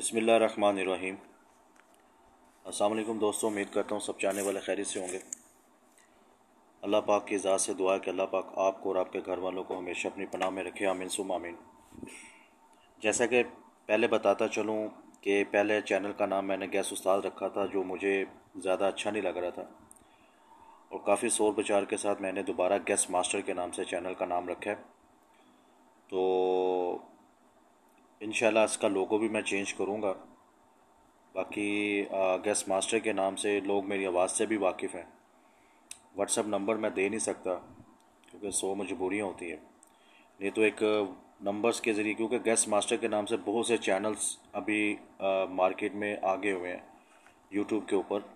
बिस्मिल्लाहिर्रहमानिर्रहीम। अस्सलाम वालेकुम दोस्तों, उम्मीद करता हूँ सब चाहने वाले खैरियत से होंगे। अल्लाह पाक की ज़ात से दुआ है कि अल्लाह पाक आपको और आपके घर वालों को हमेशा अपनी पनाह में रखे, आमीन सुम आमीन। जैसा कि पहले बताता चलूँ कि पहले चैनल का नाम मैंने गैस उस्ताद रखा था, जो मुझे ज़्यादा अच्छा नहीं लग रहा था, और काफ़ी शोर बचार के साथ मैंने दोबारा गैस मास्टर के नाम से चैनल का नाम रखा है। तो इंशाल्लाह इसका लोगो भी मैं चेंज करूँगा। बाकी गैस मास्टर के नाम से लोग मेरी आवाज़ से भी वाकिफ़ हैं। व्हाट्सअप नंबर मैं दे नहीं सकता क्योंकि 100 मजबूरियाँ होती हैं, नहीं तो एक नंबर्स के ज़रिए, क्योंकि गैस मास्टर के नाम से बहुत से चैनल्स अभी मार्केट में आगे हुए हैं यूट्यूब के ऊपर,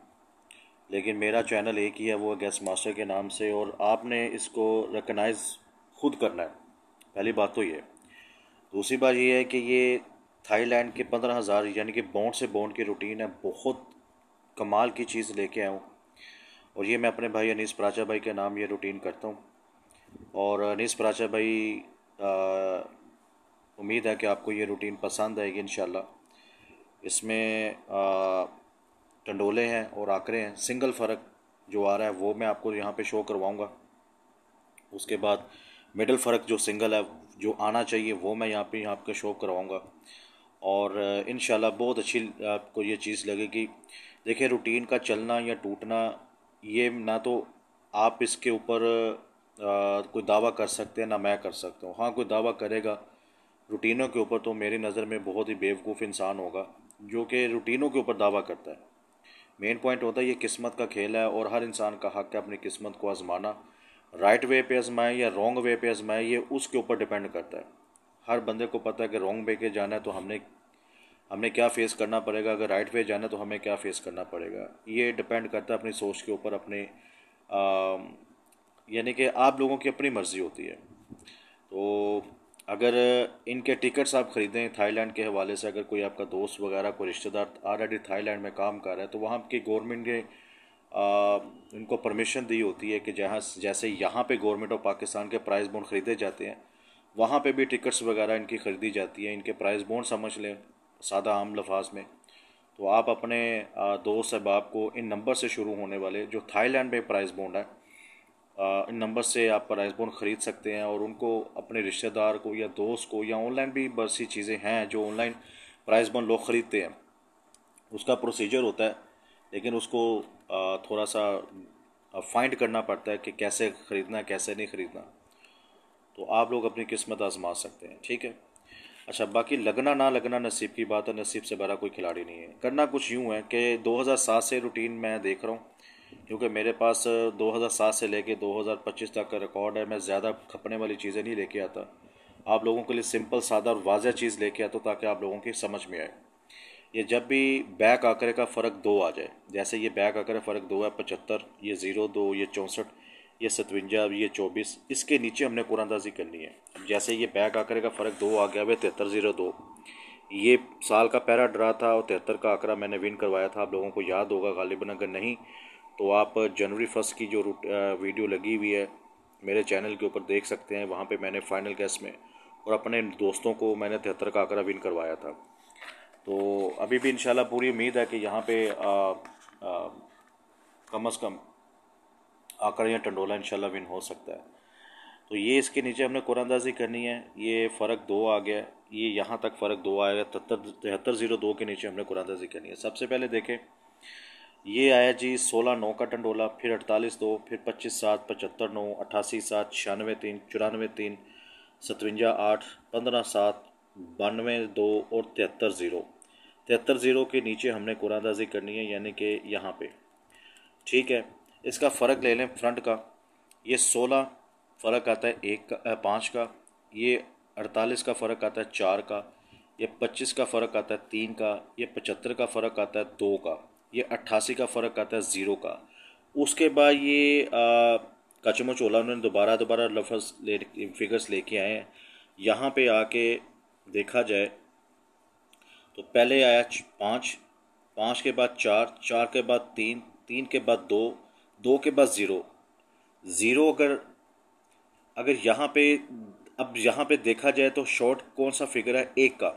लेकिन मेरा चैनल एक ही है, वो गैस मास्टर के नाम से। और आपने इसको रिकगनाइज़ खुद करना है, पहली बात तो ये। दूसरी बात ये है कि ये थाईलैंड के 15,000 यानी कि बॉन्ड से बॉन्ड की रूटीन है, बहुत कमाल की चीज़ लेके आया हूँ। और ये मैं अपने भाई अनीस प्राचा भाई के नाम ये रूटीन करता हूँ। और अनीस प्राचा भाई, उम्मीद है कि आपको ये रूटीन पसंद आएगी इंशाल्लाह। इसमें टंडोले हैं और आकरे हैं। सिंगल फ़र्क जो आ रहा है वो मैं आपको यहाँ पे शो करवाऊँगा। उसके बाद मिडल फ़र्क जो सिंगल है जो आना चाहिए वो मैं यहाँ पे आपको शो करवाऊँगा। और इंशाल्लाह बहुत अच्छी आपको ये चीज़ लगेगी। देखिए, रूटीन का चलना या टूटना, ये ना तो आप इसके ऊपर कोई दावा कर सकते हैं ना मैं कर सकता हूँ। हाँ, कोई दावा करेगा रूटीनों के ऊपर तो मेरी नज़र में बहुत ही बेवकूफ़ इंसान होगा जो कि रूटीनों के ऊपर दावा करता है। मेन पॉइंट होता है ये किस्मत का खेल है और हर इंसान का हक है अपनी किस्मत को आजमाना। राइट वे पे आजमाए या रॉन्ग वे पे आजमाए, ये उसके ऊपर डिपेंड करता है। हर बंदे को पता है कि रॉन्ग वे के जाना है तो हमने क्या फेस करना पड़ेगा, अगर राइट वे जाना है तो हमें क्या फेस करना पड़ेगा। ये डिपेंड करता है अपनी सोच के ऊपर, अपने यानी कि आप लोगों की अपनी मर्ज़ी होती है। तो अगर इनके टिकट्स आप ख़रीदें थाईलैंड के हवाले से, अगर कोई आपका दोस्त वगैरह कोई रिश्तेदार ऑलरेडी थाईलैंड में काम कर रहा है, तो वहाँ की गवर्नमेंट ने इनको परमिशन दी होती है कि जहाँ जैसे यहाँ पे गवर्नमेंट ऑफ पाकिस्तान के प्राइस बॉन्ड ख़रीदे जाते हैं, वहाँ पे भी टिकट्स वगैरह इनकी ख़रीदी जाती है। इनके प्राइस बॉन्ड समझ लें सादा आम लफाज में। तो आप अपने दोस्त अहबाब को इन नंबर से शुरू होने वाले जो थाईलैंड में प्राइस बॉन्ड है, इन नंबर से आप प्राइस बॉन्ड ख़रीद सकते हैं। और उनको अपने रिश्तेदार को या दोस्त को, या ऑनलाइन भी बहुत सी चीज़ें हैं जो ऑनलाइन प्राइस बॉन्ड लोग ख़रीदते हैं, उसका प्रोसीजर होता है, लेकिन उसको थोड़ा सा फाइंड करना पड़ता है कि कैसे ख़रीदना है कैसे नहीं ख़रीदना। तो आप लोग अपनी किस्मत आजमा सकते हैं, ठीक है। अच्छा, बाकी लगना ना लगना नसीब की बात है, नसीब से बड़ा कोई खिलाड़ी नहीं है। करना कुछ यूँ है कि 2007 से रूटीन मैं देख रहा हूँ, क्योंकि मेरे पास 2007 से लेके 2025 तक का रिकॉर्ड है। मैं ज़्यादा खपने वाली चीज़ें नहीं लेके आता, आप लोगों के लिए सिंपल सादा और वाज़ह चीज़ लेके आता हूँ ताकि आप लोगों की समझ में आए। ये जब भी बैक आंकड़े का फ़र्क 2 आ जाए, जैसे ये बैक आंकड़े फ़र्क 2 है, 75, ये 02, ये 64, ये 57, ये 24, इसके नीचे हमने कुरानंदाजी करनी है। अब जैसे ये बैक आंकड़े का फ़र्क 2 आ गया, वे 7302, ये साल का पहला ड्रा था और 73 का आंकड़ा मैंने विन करवाया था, आप लोगों को याद होगा गालिबन। अगर नहीं तो आप जनवरी 1 की जो वीडियो लगी हुई है मेरे चैनल के ऊपर देख सकते हैं। वहाँ पे मैंने फाइनल गैस में और अपने दोस्तों को मैंने 73 का आंकड़ा विन करवाया था। तो अभी भी इंशाल्लाह पूरी उम्मीद है कि यहाँ पे कम अज़ कम आंकड़ा या टंडोला इंशाल्लाह विन हो सकता है। तो ये इसके नीचे हमने कुरानंदाजी करनी है। ये फ़र्क 2 आ गया, ये यहाँ तक फ़र्क 2 आएगा, 7302 के नीचे हमने कुरानंदाजी करनी है। सबसे पहले देखें, ये आया जी 16-9 का टंडोला, फिर 48-2, फिर 25-7, 75-9, 88-7, 96-3, 94-3, 57-8, 15-7, 92-2 और 73-0। 73-0 के नीचे हमने कुरानंदाजी करनी है, यानी कि यहाँ पे, ठीक है। इसका फ़र्क ले लें फ्रंट का, ये 16 फ़र्क आता है 5 का, ये 48 का फ़र्क आता है 4 का, ये 25 का फ़र्क आता है 3 का, ये 75 का फ़र्क आता है 2 का, ये 88 का फ़र्क आता है 0 का। उसके बाद ये कचमचोला उन्होंने दोबारा लफ्ज़ फिगर्स लेके आए हैं। यहाँ पे आके देखा जाए तो पहले आया 5, 5 के बाद 4, 4 के बाद 3, 3 के बाद 2, 2 के बाद 0, 0 अगर यहाँ पे, अब यहाँ पे देखा जाए तो शॉर्ट कौन सा फिगर है 1 का।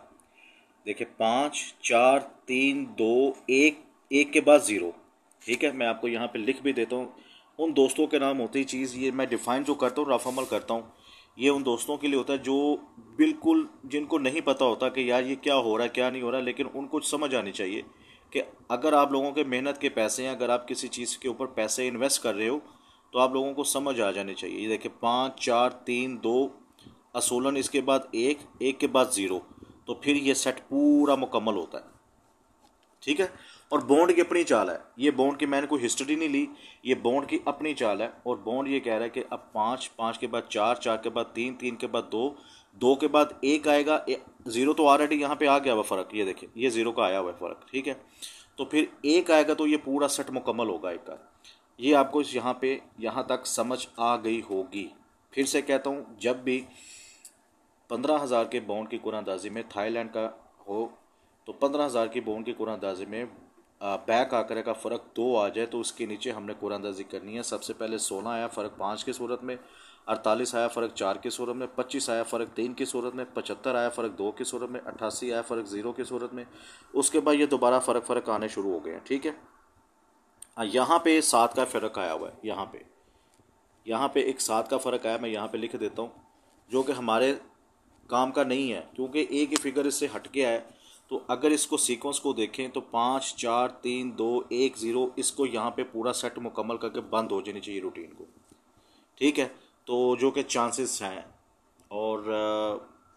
देखिए 5 4 3 2 1, एक के बाद ज़ीरो। ठीक है, मैं आपको यहाँ पे लिख भी देता हूँ। उन दोस्तों के नाम होती चीज़, ये मैं डिफ़ाइन जो करता हूँ, रफ अमल करता हूँ, ये उन दोस्तों के लिए होता है जो बिल्कुल, जिनको नहीं पता होता कि यार ये क्या हो रहा है क्या नहीं हो रहा, लेकिन उनको समझ आनी चाहिए कि अगर आप लोगों के मेहनत के पैसे हैं, अगर आप किसी चीज़ के ऊपर पैसे इन्वेस्ट कर रहे हो तो आप लोगों को समझ आ जानी चाहिए। ये देखिए 5 4 3 2, असूलन इसके बाद एक, एक के बाद ज़ीरो, तो फिर ये सेट पूरा मुकम्मल होता है। ठीक है, और बॉन्ड की अपनी चाल है, ये बॉन्ड की मैंने कोई हिस्ट्री नहीं ली, ये बॉन्ड की अपनी चाल है। और बॉन्ड ये कह रहा है कि अब 5 5 के बाद 4 4 के बाद 3 3 के बाद 2 2 के बाद एक आएगा, ज़ीरो तो ऑलरेडी यहाँ पे आ गया हुआ फ़र्क, ये देखिए ये ज़ीरो का आया हुआ है फ़र्क। ठीक है, तो फिर एक आएगा तो ये पूरा सेट मुकम्मल होगा एक का। ये आपको इस यहाँ पे यहाँ तक समझ आ गई होगी। फिर से कहता हूँ, जब भी 15,000 के बॉन्ड की कुरानंदाजी में थाईलैंड का हो, तो 15,000 की बॉन्ड की कुरानंदाजी में बैक आंकड़े का फ़र्क 2 आ जाए तो उसके नीचे हमने कुरानंदाजी करनी है। सबसे पहले 16 आया फ़र्क 5 की सूरत में, 48 आया फ़र्क 4 की सूरत में, 25 आया फ़र्क 3 की सूरत में, 75 आया फ़र्क 2 की सूरत में, 88 आया फ़र्क 0 की सूरत में। उसके बाद ये दोबारा फ़र्क आने शुरू हो गए हैं। ठीक है, यहाँ पे 7 का फ़र्क आया हुआ है, यहाँ पे एक 7 का फ़र्क आया, मैं यहाँ पे लिख देता हूँ, जो कि हमारे काम का नहीं है क्योंकि एक ही फिगर इससे हट के है। तो अगर इसको सीक्वेंस को देखें तो 5 4 3 2 1 0, इसको यहाँ पे पूरा सेट मुकम्मल करके बंद हो जानी चाहिए रूटीन को। ठीक है, तो जो कि चांसेस हैं, और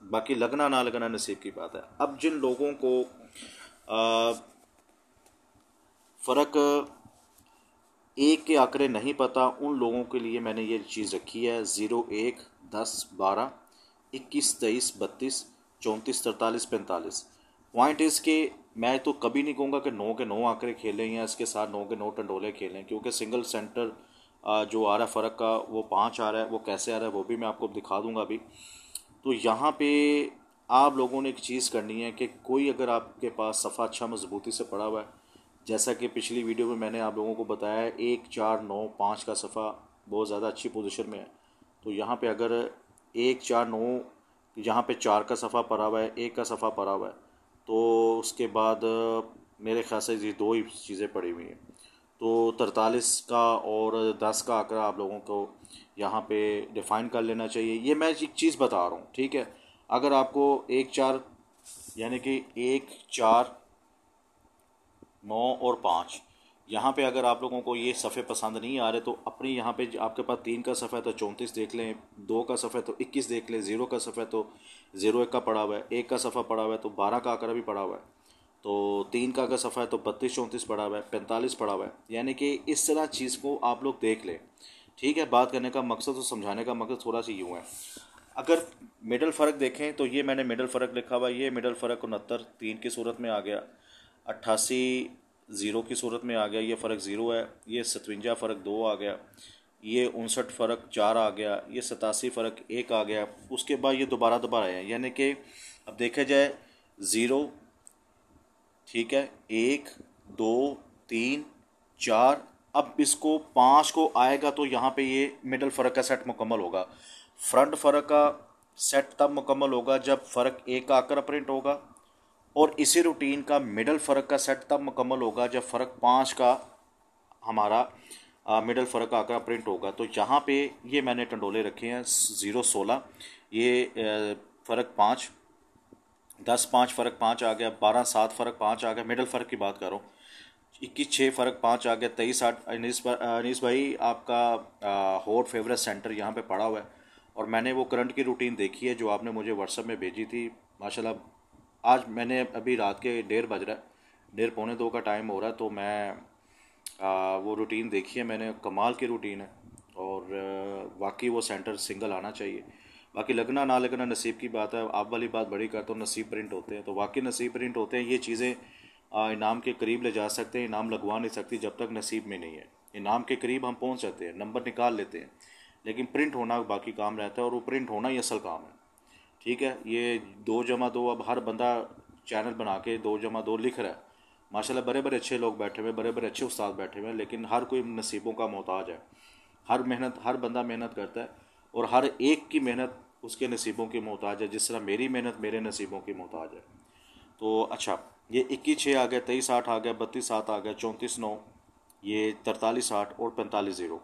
बाकी लगना ना लगना नसीब की बात है। अब जिन लोगों को फ़र्क एक के आंकड़े नहीं पता, उन लोगों के लिए मैंने ये चीज़ रखी है, 0 1 10 12 21 23 32 34 43 45। पॉइंट इसके, मैं तो कभी नहीं कहूँगा कि 9 के 9 आंकड़े खेलें या इसके साथ 9 के 9 टंडोले खेलें, क्योंकि सिंगल सेंटर जो आ रहा है फ़र्क का, वो 5 आ रहा है, वो कैसे आ रहा है वो भी मैं आपको दिखा दूंगा अभी। तो यहाँ पे आप लोगों ने एक चीज़ करनी है कि कोई अगर आपके पास सफ़ा अच्छा मजबूती से पड़ा हुआ है, जैसा कि पिछली वीडियो में मैंने आप लोगों को बताया है, 1 4 9 5 का सफ़ा बहुत ज़्यादा अच्छी पोजीशन में है। तो यहाँ पे अगर 1 4 9, यहाँ पे 4 का सफ़ा पड़ा हुआ है, 1 का सफ़ा पड़ा हुआ है, तो उसके बाद मेरे ख्याल से ये दो ही चीज़ें पड़ी हुई हैं। तो 43 का और 10 का आंकड़ा आप लोगों को यहाँ पे डिफ़ाइन कर लेना चाहिए। ये मैं एक चीज़ बता रहा हूँ, ठीक है। अगर आपको 1 4, यानी कि 1 4 9 और 5, यहाँ पे अगर आप लोगों को ये सफ़े पसंद नहीं आ रहे, तो अपनी यहाँ पे आपके पास 3 का सफ़ा है तो 34 देख लें, 2 का सफ़ा है तो 21 देख लें, 0 का सफ़ा है तो 0 1 का पड़ा हुआ है, 1 का सफ़ा पड़ा हुआ है तो 12 का आंकड़ा भी पड़ा हुआ है, तो 3 का अगर सफ़ा है तो 32 34 पड़ा हुआ है, 45 पड़ा हुआ है। यानी कि इस तरह चीज़ को आप लोग देख लें। ठीक है, बात करने का मकसद और समझाने का मकसद थोड़ा सा यूँ है। अगर मिडल फ़र्क देखें तो ये मैंने मिडल फ़र्क लिखा हुआ है, ये मिडल फ़र्क 69 3 की सूरत में आ गया, 88 0 की सूरत में आ गया, ये फ़र्क 0 है, ये 57 फ़र्क 2 आ गया, ये 59 फ़र्क 4 आ गया, ये 87 फ़र्क 1 आ गया। उसके बाद ये दोबारा आया, यानी कि अब देखा जाए 0, ठीक है, 1 2 3 4, अब इसको 5 को आएगा तो यहाँ पे ये मिडल फ़र्क का सेट मुकम्मल होगा। फ्रंट फ़र्क का सेट तब मुकम्मल होगा जब फ़र्क 1 का आकर प्रिंट होगा, और इसी रूटीन का मिडल फ़र्क का सेट तब मुकम्मल होगा जब फ़र्क 5 का हमारा मिडल फ़र्क आकर प्रिंट होगा। तो यहाँ पे ये मैंने टंडोले रखे हैं, 0 16, ये फ़र्क 5, 10 5 फ़र्क 5 आ गया, 12 7 फ़र्क 5 आ गया, मिडल फ़र्क की बात कर रहा हूँ, 21 6 फ़र्क 5 आ गया, 23 8। अनीस भाई आपका हॉट फेवरेट सेंटर यहाँ पे पड़ा हुआ है, और मैंने वो करंट की रूटीन देखी है जो आपने मुझे व्हाट्सएप में भेजी थी। माशाल्लाह आज मैंने अभी रात के 1:30 बज रहा है, 1:30 पौने 2 का टाइम हो रहा है, तो मैं वो रूटीन देखी है मैंने, कमाल की रूटीन है, और वाकई वो सेंटर सिंगल आना चाहिए। बाकी लगना ना लगना नसीब की बात है। आप वाली बात बड़ी करता हूँ, नसीब प्रिंट होते हैं, तो वाकई नसीब प्रिंट होते हैं। ये चीज़ें इनाम के करीब ले जा सकते हैं, इनाम लगवा नहीं सकती जब तक नसीब में नहीं है। इनाम के करीब हम पहुँच जाते हैं, नंबर निकाल लेते हैं, लेकिन प्रिंट होना बाकी काम रहता है, और वो प्रिंट होना ही असल काम है। ठीक है, ये 2 + 2, अब हर बंदा चैनल बना के 2 + 2 लिख रहा है। माशाल्लाह बड़े बड़े अच्छे लोग बैठे हुए, बड़े बड़े अच्छे उस्ताद बैठे हुए हैं, लेकिन हर कोई नसीबों का मोहताज है। हर बंदा मेहनत करता है, और हर एक की मेहनत उसके नसीबों की मोहताज है, जिस तरह मेरी मेहनत मेरे नसीबों की मोहताज है। तो अच्छा, ये 21-6 आ गया, 23-8 आ गया, 32-7 आ गया, 34-9, ये 43-8 और 45-0।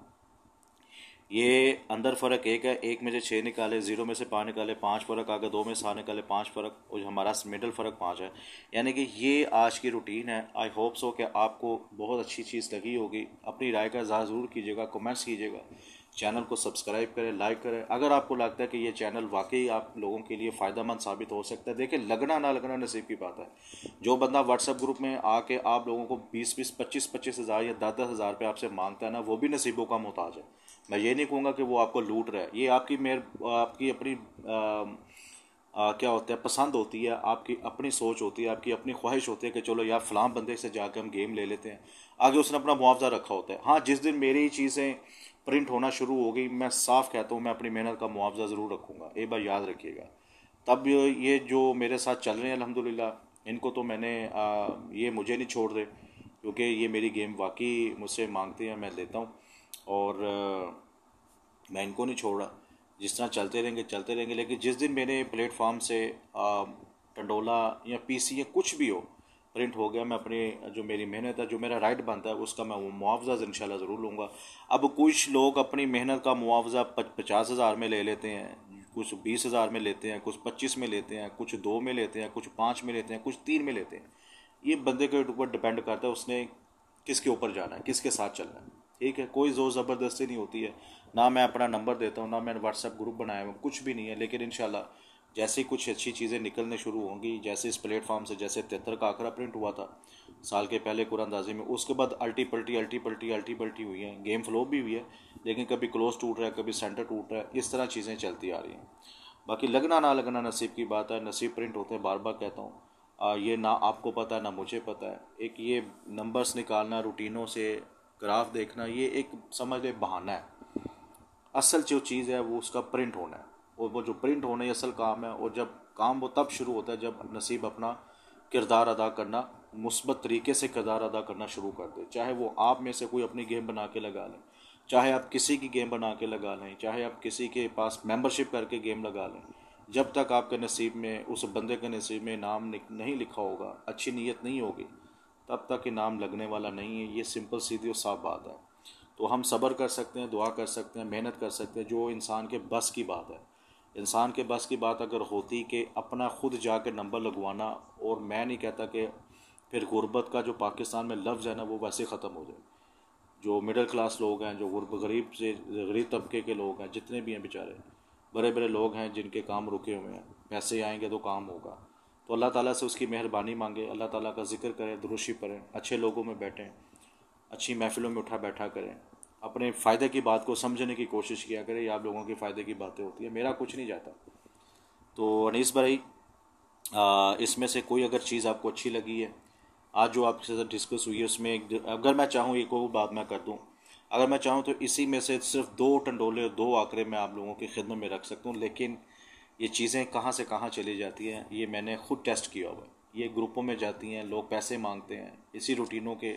ये अंदर फ़र्क एक है, एक में से 6 निकाले, 0 में से 5 निकाले, 5 फ़र्क आ गया, 2 में से 7 निकाले, 5 फ़र्क, और हमारा मिडल फ़र्क 5 है। यानी कि ये आज की रूटीन है। आई होप सो कि आपको बहुत अच्छी चीज़ लगी होगी। अपनी राय का इज़हार ज़रूर कीजिएगा, कमेंट्स कीजिएगा, चैनल को सब्सक्राइब करें, लाइक करें। अगर आपको लगता है कि ये चैनल वाकई आप लोगों के लिए फ़ायदेमंद साबित हो सकता है, देखिए लगना ना लगना नसीब की बात है। जो बंदा व्हाट्सएप ग्रुप में आके आप लोगों को 20-20, 25-25 हज़ार या 10-10 हज़ार रुपये आपसे मांगता है ना, वो भी नसीबों का मोहताज है। मैं ये नहीं कहूँगा कि वो आपको लूट रहा है, ये आपकी अपनी क्या होता है, पसंद होती है, आपकी अपनी सोच होती है, आपकी अपनी ख्वाहिश होती है कि चलो यार फ़लाँ बंदे से जाकर हम गेम ले लेते हैं। आगे उसने अपना मुआवजा रखा होता है। हाँ, जिस दिन मेरी चीज़ें प्रिंट होना शुरू हो गई, मैं साफ कहता हूँ मैं अपनी मेहनत का मुआवजा ज़रूर रखूँगा, एक बार याद रखिएगा। तब ये जो मेरे साथ चल रहे हैं अल्हम्दुलिल्लाह, इनको तो मैंने ये मुझे नहीं छोड़ रहे, क्योंकि ये मेरी गेम वाकई मुझसे मांगते हैं, मैं लेता हूँ। और मैं इनको नहीं छोड़ रहा। जिस तरह चलते रहेंगे, लेकिन जिस दिन मेरे प्लेटफॉर्म से टंडोला या पीसी या कुछ भी हो प्रिंट हो गया, मैं अपनी जो मेरी मेहनत है, जो मेरा राइट बनता है, उसका मैं वो मुआवजा इंशाल्लाह ज़रूर लूँगा। अब कुछ लोग अपनी मेहनत का मुआवजा 50,000 में ले लेते हैं, कुछ 20,000 में लेते हैं, कुछ 25 में लेते हैं, कुछ 2 में लेते हैं, कुछ 5 में लेते हैं, कुछ 3 में लेते हैं। ये बंदे के ऊपर डिपेंड करता है उसने किसके ऊपर जाना है, किसके साथ चलना है। ठीक है, कोई ज़ोर ज़बरदस्ती नहीं होती है। ना मैं अपना नंबर देता हूँ, ना मैंने व्हाट्सएप ग्रुप बनाया हुआ, कुछ भी नहीं है। लेकिन इंशाल्लाह जैसे ही कुछ अच्छी चीज़ें निकलने शुरू होंगी, जैसे इस प्लेटफॉर्म से, जैसे 73 का आंकड़ा प्रिंट हुआ था साल के पहले कुरानंदाजी में, उसके बाद अल्टी पल्टी हुई है, गेम फ्लो भी हुई है, लेकिन कभी क्लोज टूट रहा है, कभी सेंटर टूट रहा है, इस तरह चीज़ें चलती आ रही हैं। बाकी लगना ना लगना नसीब की बात है, नसीब प्रिंट होते हैं, बार बार कहता हूँ। ये ना आपको पता है ना मुझे पता है। एक ये नंबर्स निकालना, रूटीनों से ग्राफ देखना, ये एक समझ ले बहाना है। असल जो चीज़ है वो उसका प्रिंट होना है, और वो जो प्रिंट होना है असल काम है। और जब काम वो तब शुरू होता है जब नसीब अपना किरदार अदा करना, मुस्बत तरीके से किरदार अदा करना शुरू कर दे। चाहे वो आप में से कोई अपनी गेम बना के लगा लें, चाहे आप किसी की गेम बना के लगा लें, चाहे आप किसी के पास मेंबरशिप करके गेम लगा लें, जब तक आपके नसीब में, उस बंदे के नसीब में नाम नहीं लिखा होगा, अच्छी नीयत नहीं होगी, तब तक इनाम लगने वाला नहीं है। ये सिंपल सीधी और साफ बात है। तो हम सब्र कर सकते हैं, दुआ कर सकते हैं, मेहनत कर सकते हैं, जो इंसान के बस की बात है। इंसान के बस की बात अगर होती कि अपना खुद जाकर नंबर लगवाना, और मैं नहीं कहता कि फिर गुर्बत का जो पाकिस्तान में लफ्ज़ है ना, वो वैसे ख़त्म हो जाए। जो मिडिल क्लास लोग हैं, जो गरीब से गरीब तबके के लोग हैं, जितने भी हैं बेचारे, बड़े बड़े लोग हैं जिनके काम रुके हुए हैं, पैसे आएंगे तो काम होगा। तो अल्लाह ताला से उसकी मेहरबानी मांगे, अल्लाह ताला का जिक्र करें, दुरूशी पढ़ें, अच्छे लोगों में बैठें, अच्छी महफिलों में उठा बैठा करें, अपने फ़ायदे की बात को समझने की कोशिश किया करें। ये आप लोगों के फ़ायदे की बातें होती है, मेरा कुछ नहीं जाता। तो अनीस भाई, इसमें से कोई अगर चीज़ आपको अच्छी लगी है, आज जो आपके साथ डिस्कस हुई है उसमें अगर मैं चाहूँ एक और बात मैं कर दूँ, अगर मैं चाहूँ तो इसी में से सिर्फ 2 टंडोले, 2 आंकड़े मैं आप लोगों की खिदमत में रख सकता हूँ। लेकिन ये चीज़ें कहाँ से कहाँ चली जाती हैं, ये मैंने खुद टेस्ट किया हुआ है। ये ग्रुपों में जाती हैं, लोग पैसे मांगते हैं, इसी रूटीनों के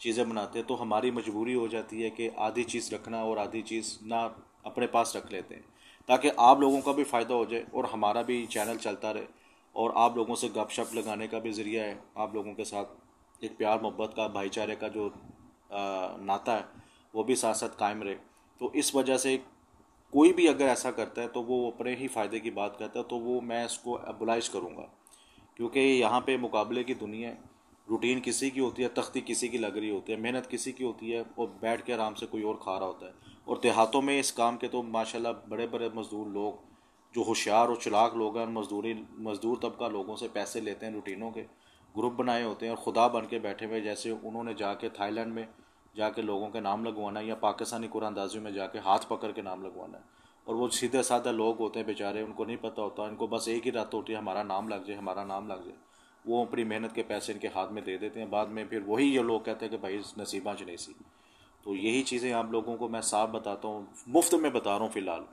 चीज़ें बनाते हैं। तो हमारी मजबूरी हो जाती है कि आधी चीज़ रखना और आधी चीज़ ना अपने पास रख लेते हैं, ताकि आप लोगों का भी फ़ायदा हो जाए और हमारा भी चैनल चलता रहे, और आप लोगों से गपशप लगाने का भी ज़रिया है। आप लोगों के साथ एक प्यार मोहब्बत का, भाईचारे का जो नाता है, वो भी साथ साथ कायम रहे। तो इस वजह से कोई भी अगर ऐसा करता है तो वो अपने ही फ़ायदे की बात करता है, तो वो मैं इसको अबुलाइज करूँगा। क्योंकि यहाँ पे मुकाबले की दुनिया है। रूटीन किसी की होती है, तख्ती किसी की लग रही होती है, मेहनत किसी की होती है, और बैठ के आराम से कोई और खा रहा होता है। और देहातों में इस काम के तो माशाल्लाह बड़े बड़े मज़दूर लोग, जो होशियार और चालाक लोग हैं, मज़दूर तबका लोगों से पैसे लेते हैं, रूटीनों के ग्रुप बनाए होते हैं और खुदा बन के बैठे हुए, जैसे उन्होंने जाके थाईलैंड में जाके लोगों के नाम लगवाना है, या पाकिस्तानी कुरानंदाज़ियों में जाके हाथ पकड़ के नाम लगवाना है। और वो सीधे साधे लोग होते हैं बेचारे, उनको नहीं पता होता, इनको बस एक ही रात होती है, हमारा नाम लग जाए, हमारा नाम लग जाए। वो अपनी मेहनत के पैसे इनके हाथ में दे देते हैं, बाद में फिर वही ये लोग कहते हैं कि भाई नसीबा च नहीं सी। तो यही चीज़ें आप लोगों को मैं साफ बताता हूँ, मुफ्त में बता रहा हूँ फ़िलहाल।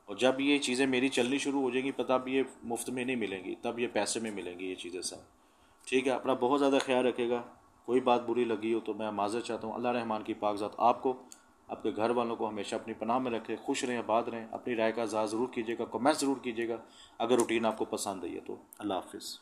और जब ये चीज़ें मेरी चलनी शुरू हो जाएंगी, पता अब ये मुफ्त में नहीं मिलेंगी, तब ये पैसे में मिलेंगी ये चीज़ें सब। ठीक है, अपना बहुत ज़्यादा ख्याल रखेगा। कोई बात बुरी लगी हो तो मैं माज़रत चाहता हूँ। अल्लाह रहमान की पाकज़ात आपको, आपके घर वालों को हमेशा अपनी पनाह में रखे, खुश रहें, आबाद रहें। अपनी राय का इज़हार ज़रूर कीजिएगा, कमेंट ज़रूर कीजिएगा अगर रूटीन आपको पसंद आई है तो। अल्लाह हाफ़िज़।